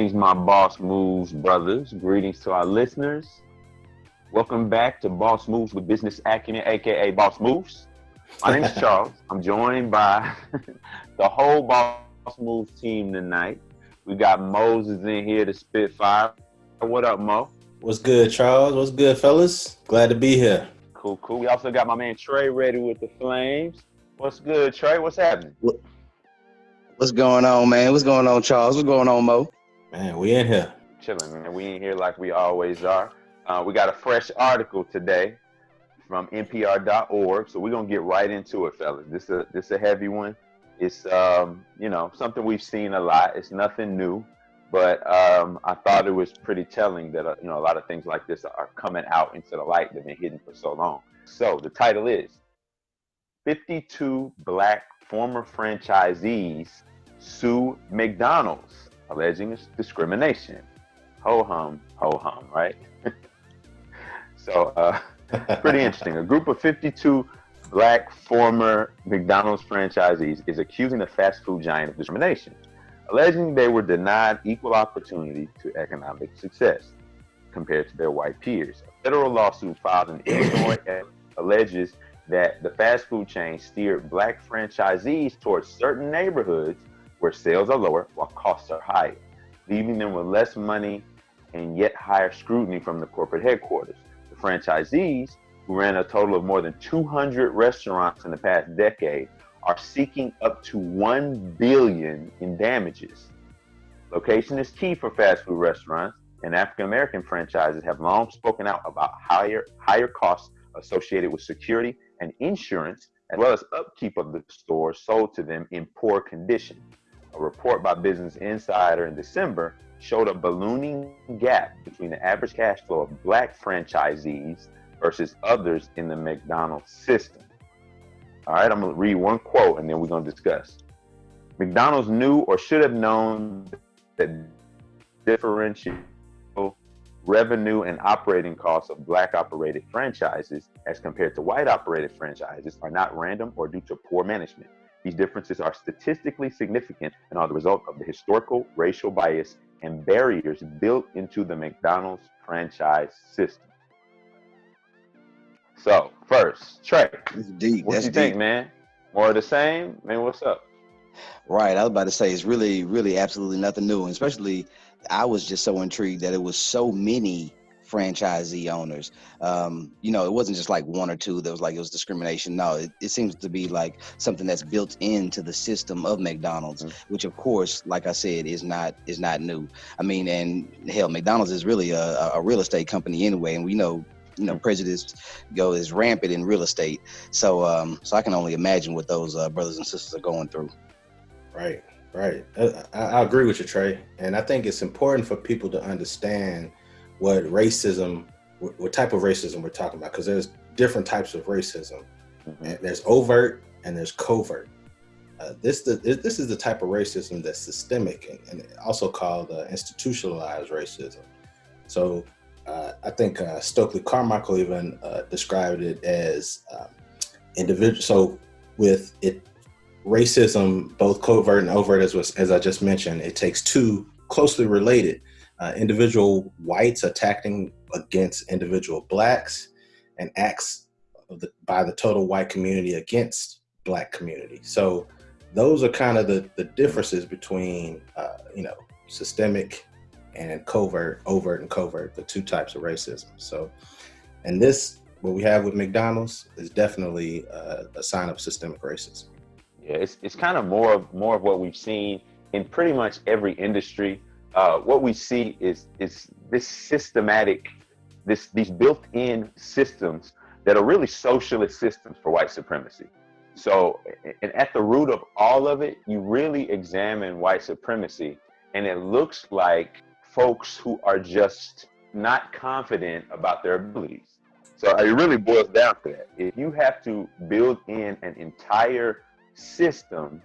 Greetings, my Boss Moves brothers. Greetings to our listeners. Welcome back to Boss Moves with Business Acumen, aka Boss Moves. My name is Charles. I'm joined by the whole Boss Moves team tonight. We got Moses in here to spit fire. What up, Mo? What's good, Charles? What's good, fellas? Glad to be here. Cool. We also got my man Trey ready with the flames. What's good, Trey? What's happening? What's going on, man? What's going on, Charles? What's going on, Mo? Man, we in here. Chilling, man. We in here like we always are. We got a fresh article today from NPR.org, so we're gonna get right into it, fellas. This a heavy one. It's something we've seen a lot. It's nothing new, but I thought it was pretty telling that a lot of things like this are coming out into the light that have been hidden for so long. So the title is 52 Black former franchisees sue McDonald's, alleging discrimination. Ho hum, right? So pretty interesting. A group of 52 Black former McDonald's franchisees is accusing the fast food giant of discrimination, alleging they were denied equal opportunity to economic success compared to their white peers. A federal lawsuit filed in Illinois alleges that the fast food chain steered Black franchisees towards certain neighborhoods where sales are lower while costs are higher, leaving them with less money and yet higher scrutiny from the corporate headquarters. The franchisees, who ran a total of more than 200 restaurants in the past decade, are seeking up to $1 billion in damages. Location is key for fast food restaurants, and African American franchises have long spoken out about higher costs associated with security and insurance, as well as upkeep of the stores sold to them in poor condition. A report by Business Insider in December showed a ballooning gap between the average cash flow of Black franchisees versus others in the McDonald's system. All right, I'm going to read one quote and then we're going to discuss. McDonald's knew or should have known that differential revenue and operating costs of Black operated franchises as compared to white operated franchises are not random or due to poor management. These differences are statistically significant and are the result of the historical racial bias and barriers built into the McDonald's franchise system. So, first, Trey, That's deep. what you think, man? More of the same? Man, what's up? Right. I was about to say it's really, really absolutely nothing new. And especially, I was just so intrigued that it was so many franchisee owners. It wasn't just like one or two that was like it was discrimination. No, it seems to be like something that's built into the system of McDonald's, which of course, like I said, is not new. I mean, and hell, McDonald's is really a real estate company anyway, and we know prejudice is rampant in real estate. So I can only imagine what those brothers and sisters are going through. Right. I agree with you, Trey. And I think it's important for people to understand what type of racism we're talking about, because there's different types of racism. And there's overt and there's covert. This is the type of racism that's systemic and also called institutionalized racism. So I think Stokely Carmichael even described it as individual. So with it, racism, both covert and overt, as I just mentioned, it takes two closely related individual whites attacking against individual Blacks and acts by the total white community against Black community. So those are kind of the differences between systemic and covert, overt and covert, the two types of racism. So, and this, what we have with McDonald's is definitely a sign of systemic racism. Yeah, it's kind of more of what we've seen in pretty much every industry. What we see is this systematic, these built-in systems that are really socialist systems for white supremacy. So, and at the root of all of it, you really examine white supremacy, and it looks like folks who are just not confident about their abilities. So it really boils down to that. If you have to build in an entire system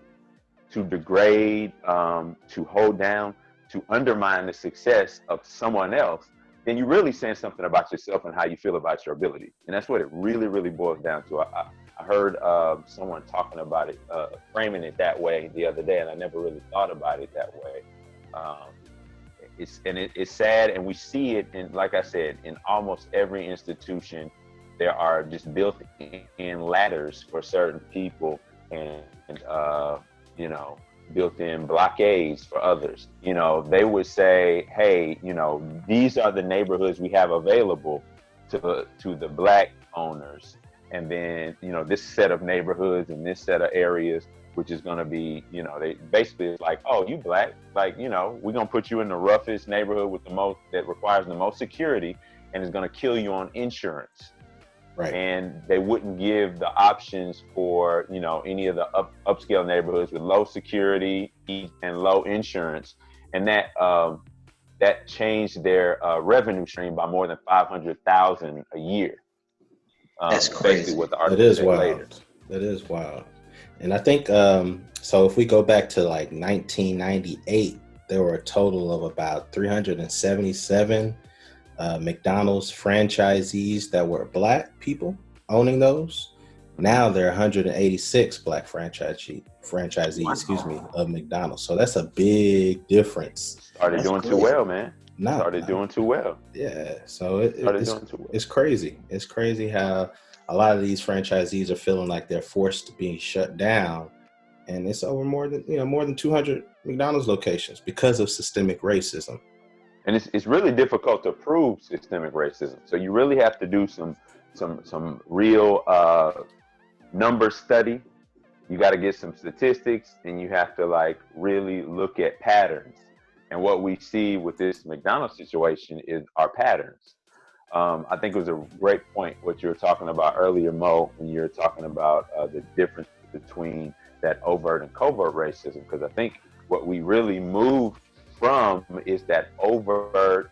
to degrade, to hold down, to undermine the success of someone else, then you're really saying something about yourself and how you feel about your ability. And that's what it really, really boils down to. I heard someone talking about it, framing it that way the other day, and I never really thought about it that way. it's sad, and we see it in, like I said, in almost every institution. There are just built-in ladders for certain people, and you know, built-in blockades for others. You know, they would say, hey, you know, these are the neighborhoods we have available to the black owners, and then, you know, this set of neighborhoods and this set of areas, which is going to be, you know, they basically, it's like, oh, you black, like, you know, we're going to put you in the roughest neighborhood with the most, that requires the most security, and is going to kill you on insurance. Right. And they wouldn't give the options for, you know, any of the upscale neighborhoods with low security and low insurance, and that changed their revenue stream by more than $500,000 a year. That's crazy. Basically, what the That article is said wild. later. That is wild. And I think so. If we go back to like 1998, there were a total of about 377 McDonald's franchisees that were black people owning those. Now there are 186 black franchisees, excuse me, of McDonald's. So that's a big difference. Started That's doing crazy. too well, man. No, Started doing too well. yeah. So Started doing too well. it's crazy. It's crazy how a lot of these franchisees are feeling like they're forced to be shut down, and it's over more than 200 McDonald's locations because of systemic racism. And it's really difficult to prove systemic racism. So you really have to do some real number study. You got to get some statistics, and you have to like really look at patterns. And what we see with this McDonald's situation are patterns. I think it was a great point what you were talking about earlier, Mo, when you were talking about the difference between that overt and covert racism. Because I think what we really moved from is that overt,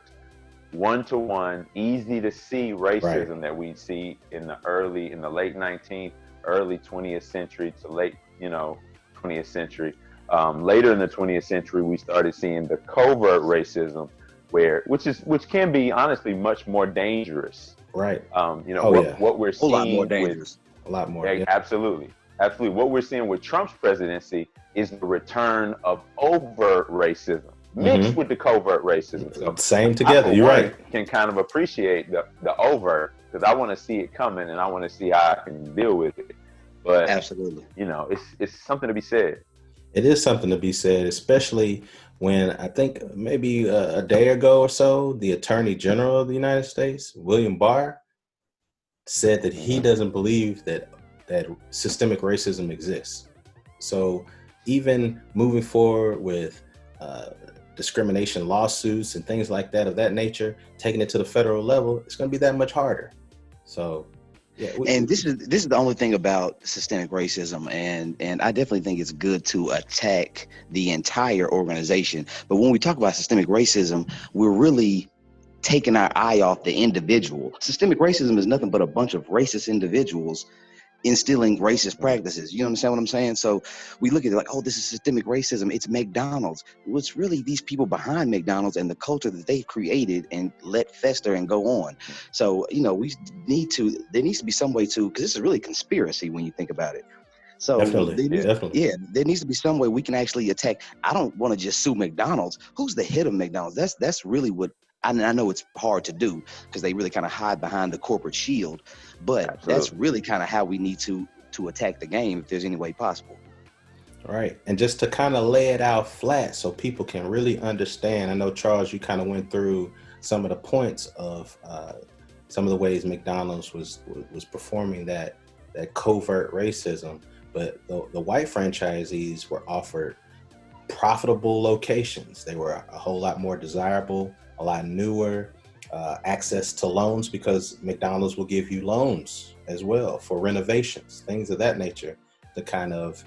one-to-one, easy to see racism, right, that we see in the late 19th, early 20th century to late, 20th century. Later in the 20th century, we started seeing the covert racism, which can be honestly much more dangerous. Right. What we're seeing, a lot more dangerous. A lot more. Yeah. Absolutely. What we're seeing with Trump's presidency is the return of overt racism mixed with the covert racism. So same together. You're right. Can kind of appreciate the overt, because I want to see it coming and I want to see how I can deal with it. But absolutely, it's something to be said. It is something to be said, especially when I think maybe a day ago or so, the Attorney General of the United States, William Barr, said that he doesn't believe that systemic racism exists. So even moving forward with discrimination lawsuits and things like that of that nature, taking it to the federal level, it's going to be that much harder. So, yeah. And this is the only thing about systemic racism, and I definitely think it's good to attack the entire organization. But when we talk about systemic racism, we're really taking our eye off the individual. Systemic racism is nothing but a bunch of racist individuals instilling racist practices. You understand what I'm saying? So we look at it like, oh, this is systemic racism. It's McDonald's. Well, it's really these people behind McDonald's and the culture that they've created and let fester and go on. So, there needs to be some way to, because this is really conspiracy when you think about it. So definitely. There needs to be some way we can actually attack. I don't want to just sue McDonald's. Who's the head of McDonald's? That's really what, I know it's hard to do because they really kind of hide behind the corporate shield, but absolutely, that's really kind of how we need to attack the game if there's any way possible. Right. And just to kind of lay it out flat so people can really understand. I know, Charles, you kind of went through some of the points of some of the ways McDonald's was performing that covert racism, but the white franchisees were offered profitable locations. They were a whole lot more desirable, a lot newer, access to loans, because McDonald's will give you loans as well for renovations, things of that nature, to kind of,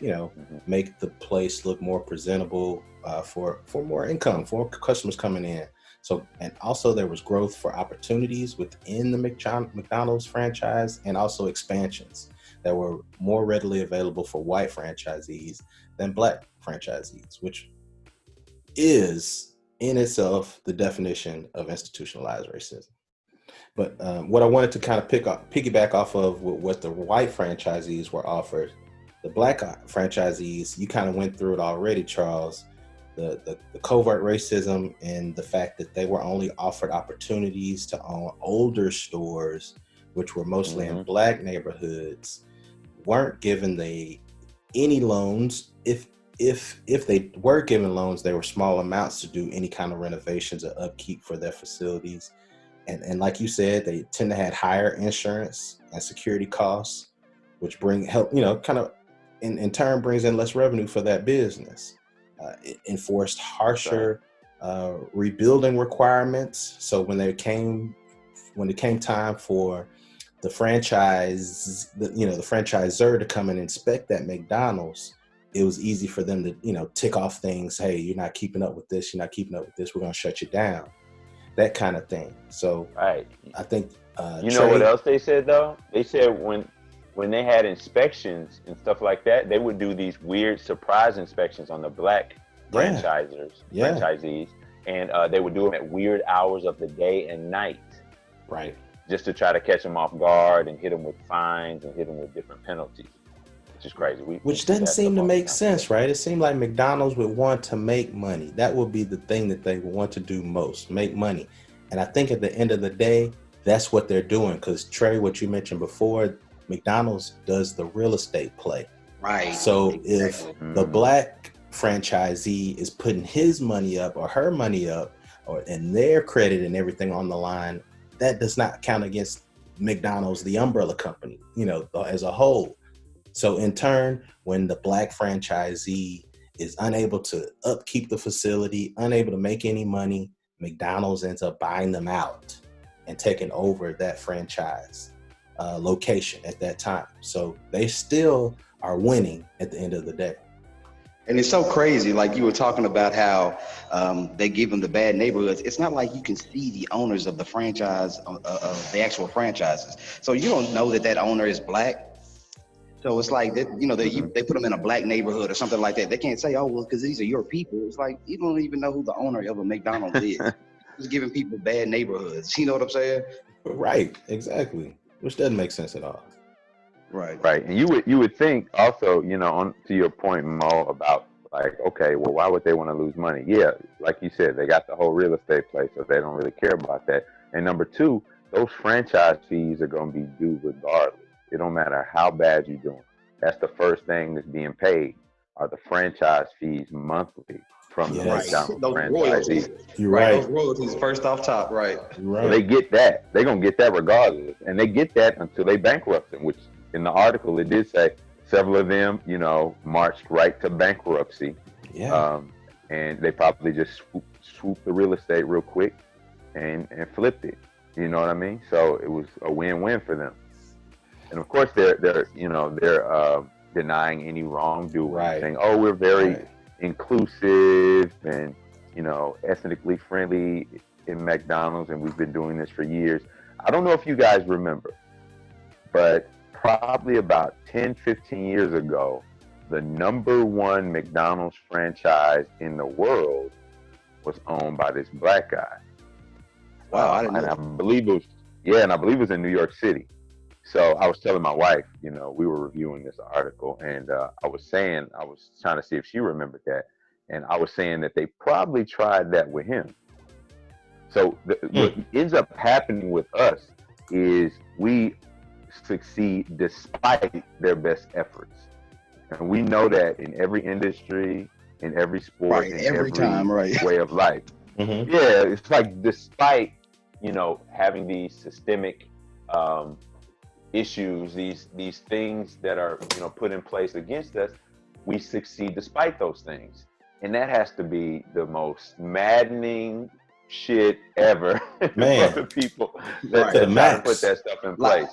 make the place look more presentable for more income, for customers coming in. So, and also there was growth for opportunities within the McDonald's franchise, and also expansions that were more readily available for white franchisees than black franchisees, which is in itself the definition of institutionalized racism. But what I wanted to kind of piggyback off of what the white franchisees were offered, the black franchisees, you kind of went through it already, Charles. the covert racism and the fact that they were only offered opportunities to own older stores, which were mostly in Black neighborhoods, weren't given any loans. If they were given loans, they were small amounts to do any kind of renovations or upkeep for their facilities. And like you said, they tend to have higher insurance and security costs, which help, kind of in turn brings in less revenue for that business. It enforced harsher rebuilding requirements. So when it came time for the franchisor to come and inspect that McDonald's, it was easy for them to, tick off things. Hey, you're not keeping up with this. You're not keeping up with this. We're going to shut you down. That kind of thing. So right. I think, know what else they said though? They said when they had inspections and stuff like that, they would do these weird surprise inspections on the Black franchisees, and they would do them at weird hours of the day and night. Right. Just to try to catch them off guard and hit them with fines and hit them with different penalties, which is crazy. Which doesn't seem to make sense, right? It seemed like McDonald's would want to make money. That would be the thing that they would want to do most, make money. And I think at the end of the day, that's what they're doing. Because Trey, what you mentioned before, McDonald's does the real estate play. Right. So if the Black franchisee is putting his money up or her money up, and their credit and everything on the line, that does not count against McDonald's, the umbrella company, as a whole. So in turn, when the Black franchisee is unable to upkeep the facility, unable to make any money, McDonald's ends up buying them out and taking over that franchise location at that time. So they still are winning at the end of the day. And it's so crazy, like you were talking about how they give them the bad neighborhoods. It's not like you can see the owners of the franchise, of the actual franchises. So you don't know that owner is Black. So it's like, they put them in a Black neighborhood or something like that. They can't say, oh, well, because these are your people. It's like, you don't even know who the owner of a McDonald's is. Just giving people bad neighborhoods. You know what I'm saying? Right, exactly. Which doesn't make sense at all. Right. And you would think also, on to your point, Mo, about like, okay, well, why would they want to lose money? Yeah, like you said, they got the whole real estate play, so they don't really care about that. And number two, those franchise fees are going to be due regardless. It don't matter how bad you're doing. That's the first thing that's being paid are the franchise fees monthly from the McDonald's franchisees. You're right. Those royalties first off top, right? Right. So they get that. They're going to get that regardless. And they get that until they bankrupt them, which in the article it did say several of them, marched right to bankruptcy. Yeah. And they probably just swooped the real estate real quick and flipped it. You know what I mean? So it was a win-win for them. And of course, they're denying any wrongdoing, saying, "Oh, we're very inclusive and ethnically friendly in McDonald's, and we've been doing this for years." I don't know if you guys remember, but probably about 10, 15 years ago, the number one McDonald's franchise in the world was owned by this Black guy. Wow, I didn't know. And I believe it was in New York City. So I was telling my wife, we were reviewing this article, and I was trying to see if she remembered that. And I was saying that they probably tried that with him. So what ends up happening with us is we succeed despite their best efforts. And we know that in every industry, in every sport, in every time, way of life. Mm-hmm. Yeah, it's like despite, having these systemic issues, these things that are put in place against us, we succeed despite those things, and that has to be the most maddening shit ever for the people that try to put that stuff in place.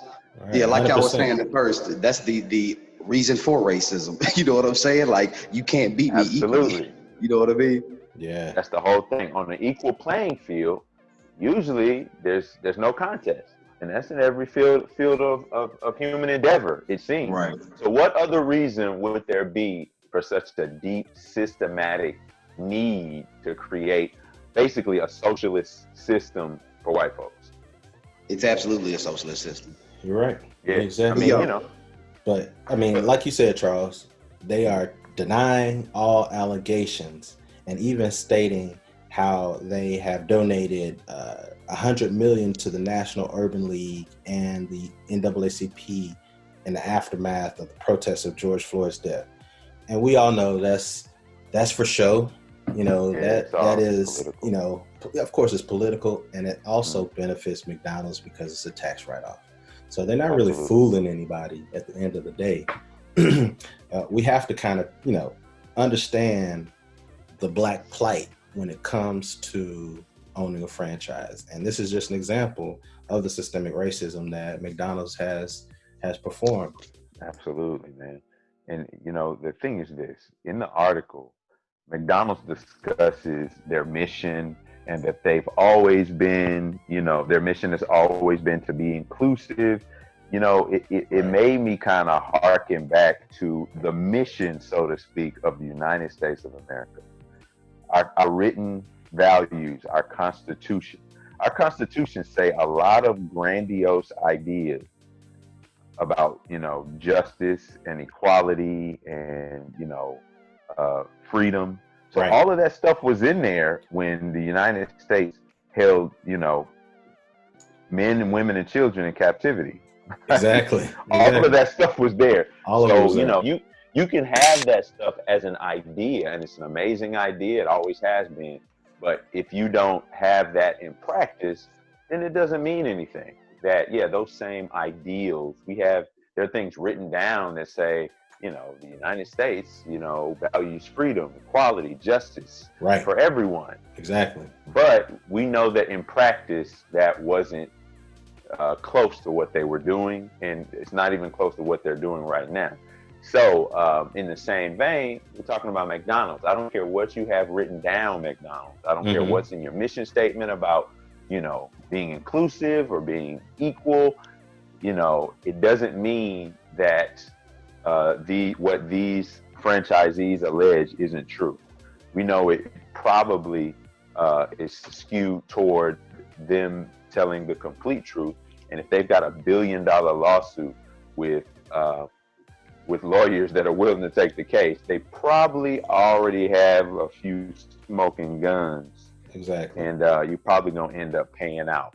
Yeah, like 100%. I was saying at first, that's the reason for racism. You know what I'm saying? Like, you can't beat me equally. You know what I mean? Yeah, that's the whole thing. On an equal playing field, usually there's no contest. And that's in every field of human endeavor, it seems. Right. So what other reason would there be for such a deep, systematic need to create basically a socialist system for white folks? It's absolutely a socialist system. You're right. Yeah, exactly. But like you said, Charles, they are denying all allegations. and even stating how they have donated $100 million to the National Urban League and the NAACP in the aftermath of the protests of George Floyd's death. And we all know that's for show. That is political. Of course it's political, and it also benefits McDonald's because it's a tax write-off. So they're not really fooling anybody at the end of the day. We have to kind of, understand the Black plight when it comes to owning a franchise. And this is just an example of the systemic racism that McDonald's has performed. Absolutely, man. And, the thing is this, in the article, McDonald's discusses their mission and that they've always been, their mission has always been to be inclusive. It made me kind of harken back to the mission, so to speak, of the United States of America. Our written values, our Constitution. Our Constitution say a lot of grandiose ideas about, justice and equality and, freedom. So all of that stuff was in there when the United States held, men and women and children in captivity. Exactly. All of that stuff was there. So, you can have that stuff as an idea, and it's an amazing idea. It always has been. But if you don't have that in practice, then it doesn't mean anything. Those same ideals, there are things written down that say, the United States, values freedom, equality, justice for everyone. Exactly. But we know that in practice, that wasn't close to what they were doing, and it's not even close to what they're doing right now. So in the same vein, we're talking about McDonald's. I don't care what you have written down, McDonald's. I don't care what's in your mission statement about, being inclusive or being equal. It doesn't mean that what these franchisees allege isn't true. We know it probably is skewed toward them telling the complete truth. And if they've got $1 billion lawsuit with lawyers that are willing to take the case, they probably already have a few smoking guns. Exactly. And you're probably going to end up paying out.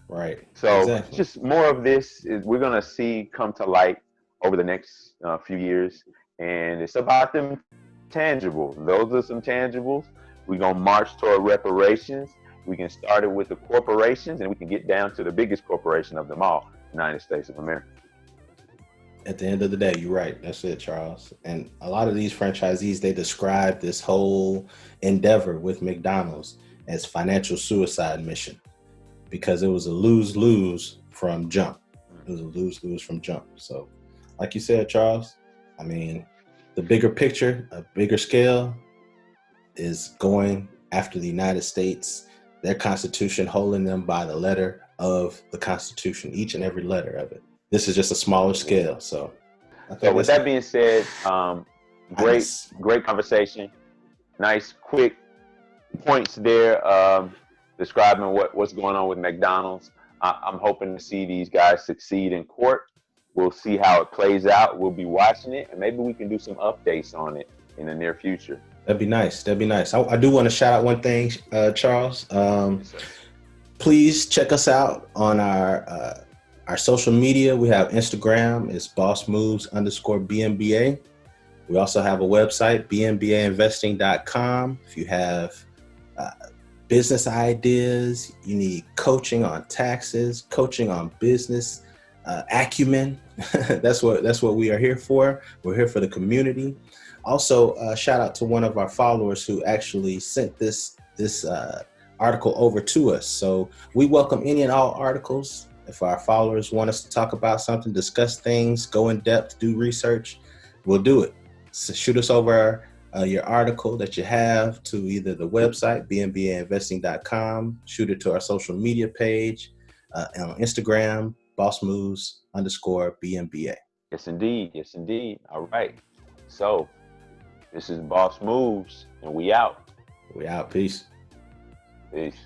Right. So just more of this is we're going to see come to light over the next few years. And it's about them tangibles. Those are some tangibles. We're going to march toward reparations. We can start it with the corporations, and we can get down to the biggest corporation of them all, United States of America. At the end of the day, you're right. That's it, Charles. And a lot of these franchisees, they describe this whole endeavor with McDonald's as financial suicide mission, because it was a lose-lose from jump. It was a lose-lose from jump. So like you said, Charles, I mean, the bigger picture, a bigger scale is going after the United States, their Constitution, holding them by the letter of the Constitution, each and every letter of it. This is just a smaller scale. So with that being said, great conversation. Nice, quick points there, describing what's going on with McDonald's. I'm hoping to see these guys succeed in court. We'll see how it plays out. We'll be watching it, and maybe we can do some updates on it in the near future. That'd be nice. I do want to shout out one thing, Charles. Please check us out on our social media. We have Instagram. It's bossmoves_BMBA. We also have a website, BMBAinvesting.com. If you have business ideas, you need coaching on taxes, coaching on business acumen, that's what we are here for. We're here for the community. Also, shout out to one of our followers who actually sent this article over to us. So we welcome any and all articles. If our followers want us to talk about something, discuss things, go in depth, do research, we'll do it. So shoot us over your article that you have to either the website, BMBAinvesting.com, shoot it to our social media page, and on Instagram, bossmoves_BMBA. Yes, indeed. All right. So this is Boss Moves, and we out. Peace. Peace.